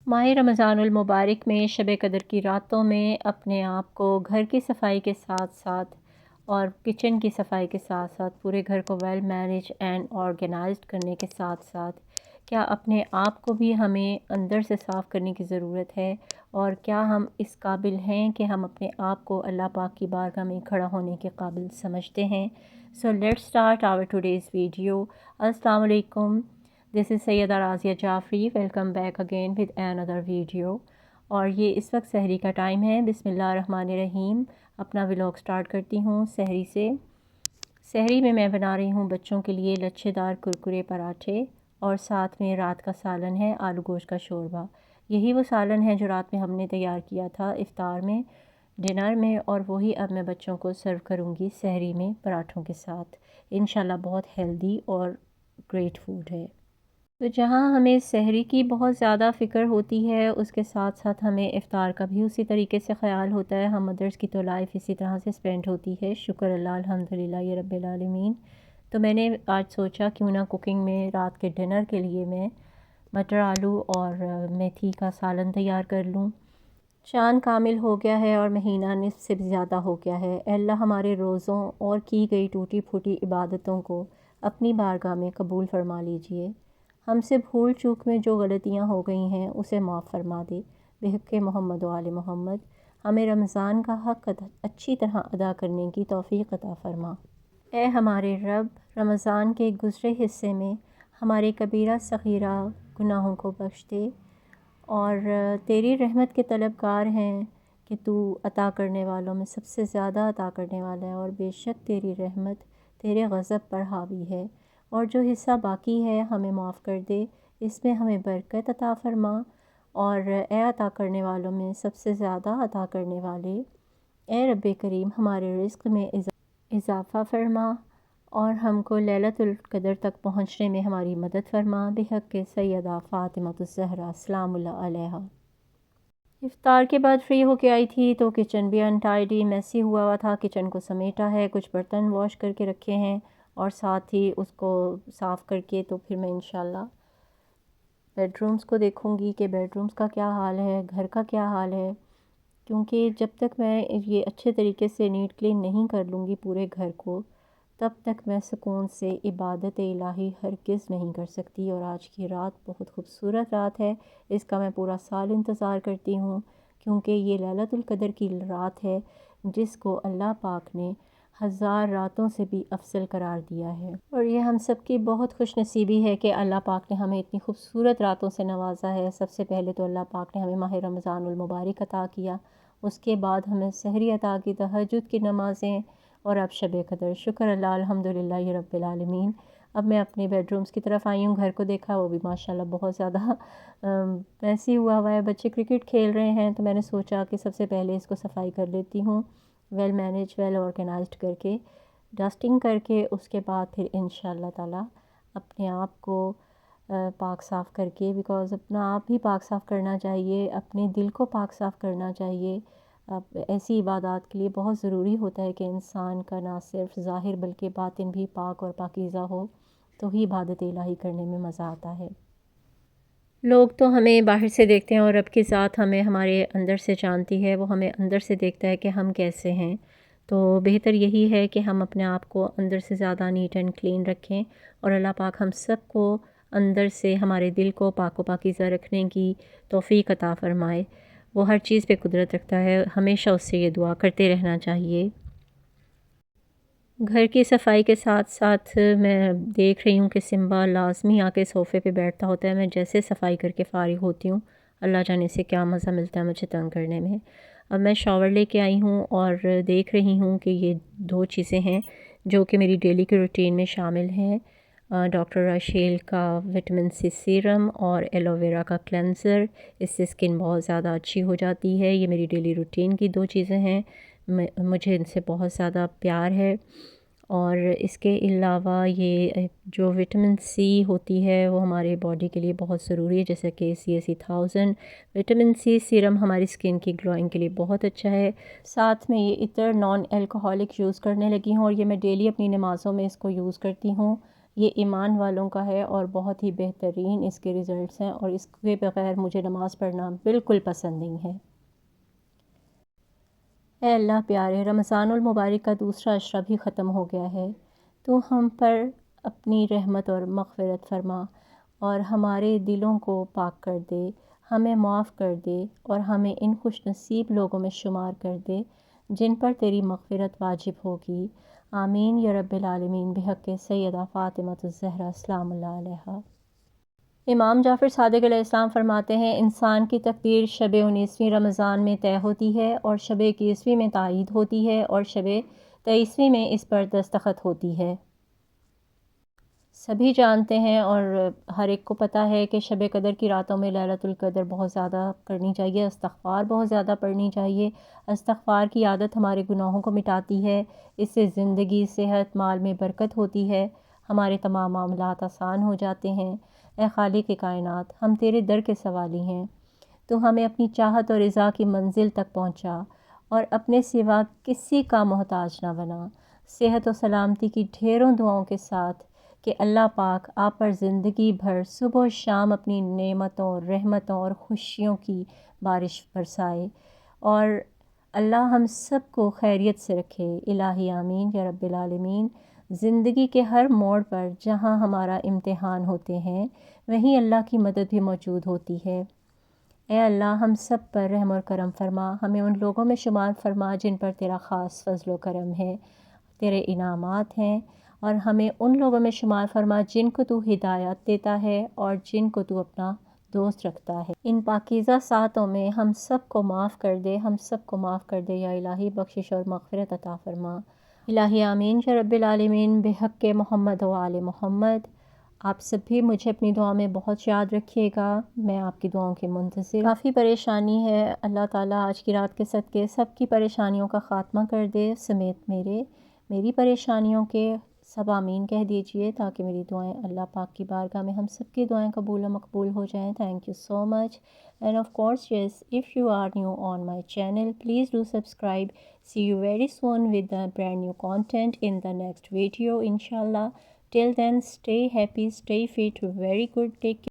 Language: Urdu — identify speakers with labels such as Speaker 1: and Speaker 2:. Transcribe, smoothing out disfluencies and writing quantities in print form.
Speaker 1: ماہ رمضان المبارک میں شب قدر کی راتوں میں اپنے آپ کو گھر کی صفائی کے ساتھ ساتھ اور کچن کی صفائی کے ساتھ ساتھ پورے گھر کو ویل مینیج اینڈ آرگنائزڈ کرنے کے ساتھ ساتھ کیا اپنے آپ کو بھی ہمیں اندر سے صاف کرنے کی ضرورت ہے، اور کیا ہم اس قابل ہیں کہ ہم اپنے آپ کو اللہ پاک کی بارگاہ میں کھڑا ہونے کے قابل سمجھتے ہیں؟ So let's start our today's video. السلام علیکم، this is Syeda Razia Jafri, welcome back again with another video. اور یہ اس وقت سحری کا ٹائم ہے۔ بسم اللہ الرحمن الرحیم۔ اپنا ولاگ سٹارٹ کرتی ہوں سحری سے۔ سحری میں بنا رہی ہوں بچوں کے لیے لچھے دار کرکرے پراٹھے، اور ساتھ میں رات کا سالن ہے آلو گوشت کا شوربہ۔ یہی وہ سالن ہے جو رات میں ہم نے تیار کیا تھا افطار میں، ڈنر میں، اور وہی اب میں بچوں کو سرو کروں گی سحری میں پراٹھوں کے ساتھ۔ انشاءاللہ بہت ہیلدی اور گریٹ فوڈ ہے۔ تو جہاں ہمیں سحری کی بہت زیادہ فکر ہوتی ہے، اس کے ساتھ ساتھ ہمیں افطار کا بھی اسی طریقے سے خیال ہوتا ہے۔ ہم مدرس کی تو لائف اسی طرح سے سپینڈ ہوتی ہے، شکر اللہ الحمدللہ یا رب العالمین۔ تو میں نے آج سوچا کیوں نہ کوکنگ میں رات کے ڈنر کے لیے میں مٹر آلو اور میتھی کا سالن تیار کر لوں۔ چاند کامل ہو گیا ہے اور مہینہ نصف سے بھی زیادہ ہو گیا ہے۔ اے اللہ ہمارے روزوں اور کی گئی ٹوٹی پھوٹی عبادتوں کو اپنی بارگاہ میں قبول فرما لیجئے۔ ہم سے بھول چوک میں جو غلطیاں ہو گئی ہیں اسے معاف فرما دے، بحق محمد و آل محمد۔ ہمیں رمضان کا حق اچھی طرح ادا کرنے کی توفیق عطا فرما۔ اے ہمارے رب، رمضان کے گزرے حصے میں ہمارے کبیرہ صغیرہ گناہوں کو بخش دے، اور تیری رحمت کے طلبگار ہیں کہ تو عطا کرنے والوں میں سب سے زیادہ عطا کرنے والا ہے، اور بے شک تیری رحمت تیرے غضب پر حاوی ہے، اور جو حصہ باقی ہے ہمیں معاف کر دے، اس میں ہمیں برکت عطا فرما، اور اے عطا کرنے والوں میں سب سے زیادہ عطا کرنے والے، اے رب کریم ہمارے رزق میں اضافہ فرما، اور ہم کو لیلۃ القدر تک پہنچنے میں ہماری مدد فرما، بحق سیدہ فاطمہ الزہرا سلام اللہ علیہا۔ افطار کے بعد فری ہو کے آئی تھی تو کچن بھی انٹائیڈی میسی ہوا تھا۔ کچن کو سمیٹا ہے، کچھ برتن واش کر کے رکھے ہیں، اور ساتھ ہی اس کو صاف کر کے تو پھر میں انشاءاللہ بیڈ رومز کو دیکھوں گی کہ بیڈ رومز کا کیا حال ہے، گھر کا کیا حال ہے، کیونکہ جب تک میں یہ اچھے طریقے سے نیٹ کلین نہیں کر لوں گی پورے گھر کو، تب تک میں سکون سے عبادت الہی ہرگز نہیں کر سکتی۔ اور آج کی رات بہت خوبصورت رات ہے، اس کا میں پورا سال انتظار کرتی ہوں، کیونکہ یہ لیلۃ القدر کی رات ہے جس کو اللہ پاک نے 1000 راتوں سے بھی افضل قرار دیا ہے، اور یہ ہم سب کی بہت خوش نصیبی ہے کہ اللہ پاک نے ہمیں اتنی خوبصورت راتوں سے نوازا ہے۔ سب سے پہلے تو اللہ پاک نے ہمیں ماہ رمضان المبارک عطا کیا، اس کے بعد ہمیں سحری عطا کی، تہجد کی نمازیں، اور اب شب قدر، شکر اللہ الحمدللہ یا رب العالمین۔ اب میں اپنے بیڈ رومز کی طرف آئی ہوں، گھر کو دیکھا، وہ بھی ماشاءاللہ بہت زیادہ میسی ہوا ہے، بچے کرکٹ کھیل رہے ہیں، تو میں نے سوچا کہ سب سے پہلے اس کو صفائی کر لیتی ہوں، ویل مینیج ویل آرگنائزڈ کر کے، ڈسٹنگ کر کے، اس کے بعد پھر انشاءاللہ تعالی اپنے آپ کو پاک صاف کر کے، بیکاز اپنا آپ بھی پاک صاف کرنا چاہیے، اپنے دل کو پاک صاف کرنا چاہیے۔ ایسی عبادات کے لیے بہت ضروری ہوتا ہے کہ انسان کا نہ صرف ظاہر بلکہ باطن بھی پاک اور پاکیزہ ہو، تو ہی عبادت الہی کرنے میں مزہ آتا ہے۔ لوگ تو ہمیں باہر سے دیکھتے ہیں، اور رب کی ذات ہمیں ہمارے اندر سے جانتی ہے، وہ ہمیں اندر سے دیکھتا ہے کہ ہم کیسے ہیں۔ تو بہتر یہی ہے کہ ہم اپنے آپ کو اندر سے زیادہ نیٹ اینڈ کلین رکھیں، اور اللہ پاک ہم سب کو اندر سے ہمارے دل کو پاک و پاکیزہ رکھنے کی توفیق عطا فرمائے۔ وہ ہر چیز پہ قدرت رکھتا ہے، ہمیشہ اس سے یہ دعا کرتے رہنا چاہیے۔ گھر کی صفائی کے ساتھ ساتھ میں دیکھ رہی ہوں کہ سمبا لازمی آ کے صوفے پہ بیٹھتا ہوتا ہے۔ میں جیسے صفائی کر کے فارغ ہوتی ہوں، اللہ جانے سے کیا مزہ ملتا ہے مجھے تنگ کرنے میں۔ اب میں شاور لے کے آئی ہوں اور دیکھ رہی ہوں کہ یہ 2 چیزیں ہیں جو کہ میری ڈیلی کے روٹین میں شامل ہیں، ڈاکٹر راشیل کا وٹامن سی سیرم اور ایلو ویرا کا کلینزر۔ اس سے اسکن بہت زیادہ اچھی ہو جاتی ہے۔ یہ میری ڈیلی روٹین کی 2 چیزیں ہیں، مجھے ان سے بہت زیادہ پیار ہے۔ اور اس کے علاوہ یہ جو وٹامن سی ہوتی ہے وہ ہمارے باڈی کے لیے بہت ضروری ہے، جیسے کہ CSE1000 وٹامن سی سیرم ہماری اسکن کی گلوئنگ کے لیے بہت اچھا ہے۔ ساتھ میں یہ عطر نان الکوہولک یوز کرنے لگی ہوں، اور یہ میں ڈیلی اپنی نمازوں میں اس کو یوز کرتی ہوں۔ یہ ایمان والوں کا ہے اور بہت ہی بہترین اس کے رزلٹس ہیں، اور اس کے بغیر مجھے نماز پڑھنا بالکل پسند نہیں ہے۔ اے اللہ پیارے، رمضان المبارک کا دوسرا عشرہ بھی ختم ہو گیا ہے۔ تو ہم پر اپنی رحمت اور مغفرت فرما اور ہمارے دلوں کو پاک کر دے، ہمیں معاف کر دے اور ہمیں ان خوش نصیب لوگوں میں شمار کر دے جن پر تیری مغفرت واجب ہوگی۔ آمین یا رب العالمین، بحق سیدہ فاطمۃ الزہرا السلام اللہ علیہا۔ امام جعفر صادق علیہ السلام فرماتے ہیں، انسان کی تقدیر شب 19ویں رمضان میں طے ہوتی ہے اور شب 21ویں میں تائید ہوتی ہے اور شب 23ویں میں اس پر دستخط ہوتی ہے۔ سبھی جانتے ہیں اور ہر ایک کو پتہ ہے کہ شب قدر کی راتوں میں لیلۃ القدر بہت زیادہ کرنی چاہیے، استغفار بہت زیادہ پڑھنی چاہیے۔ استغفار کی عادت ہمارے گناہوں کو مٹاتی ہے، اس سے زندگی، صحت، مال میں برکت ہوتی ہے، ہمارے تمام معاملات آسان ہو جاتے ہیں۔ اے خالق کائنات، ہم تیرے در کے سوالی ہیں، تو ہمیں اپنی چاہت اور رضا کی منزل تک پہنچا اور اپنے سوا کسی کا محتاج نہ بنا۔ صحت و سلامتی کی ڈھیروں دعاؤں کے ساتھ کہ اللہ پاک آپ پر زندگی بھر صبح و شام اپنی نعمتوں، رحمتوں اور خوشیوں کی بارش برسائے، اور اللہ ہم سب کو خیریت سے رکھے۔ الہی آمین یا رب العالمین۔ زندگی کے ہر موڑ پر جہاں ہمارا امتحان ہوتے ہیں وہیں اللہ کی مدد بھی موجود ہوتی ہے۔ اے اللہ ہم سب پر رحم اور کرم فرما، ہمیں ان لوگوں میں شمار فرما جن پر تیرا خاص فضل و کرم ہے، تیرے انعامات ہیں، اور ہمیں ان لوگوں میں شمار فرما جن کو تو ہدایت دیتا ہے اور جن کو تو اپنا دوست رکھتا ہے۔ ان پاکیزہ ساعتوں میں ہم سب کو معاف کر دے، ہم سب کو معاف کر دے یا الہی، بخشش اور مغفرت عطا فرما۔ الہی آمین یا رب العالمین، بحق محمد و آل محمد۔ آپ سب بھی مجھے اپنی دعا میں بہت یاد رکھیے گا، میں آپ کی دعاؤں کے منتظر۔ کافی پریشانی ہے، اللہ تعالیٰ آج کی رات کے صدقے سب کی پریشانیوں کا خاتمہ کر دے، سمیت میری پریشانیوں کے۔ سب آمین کہہ دیجئے تاکہ میری دعائیں اللہ پاک کی بارگاہ میں ہم سب کی دعائیں قبول و مقبول ہو جائیں۔ Thank you so much, and of course yes, if you are new on my channel, please do subscribe. See you very soon with the brand new content in the next video, inshallah. Till then, stay happy, stay fit, very good, take care.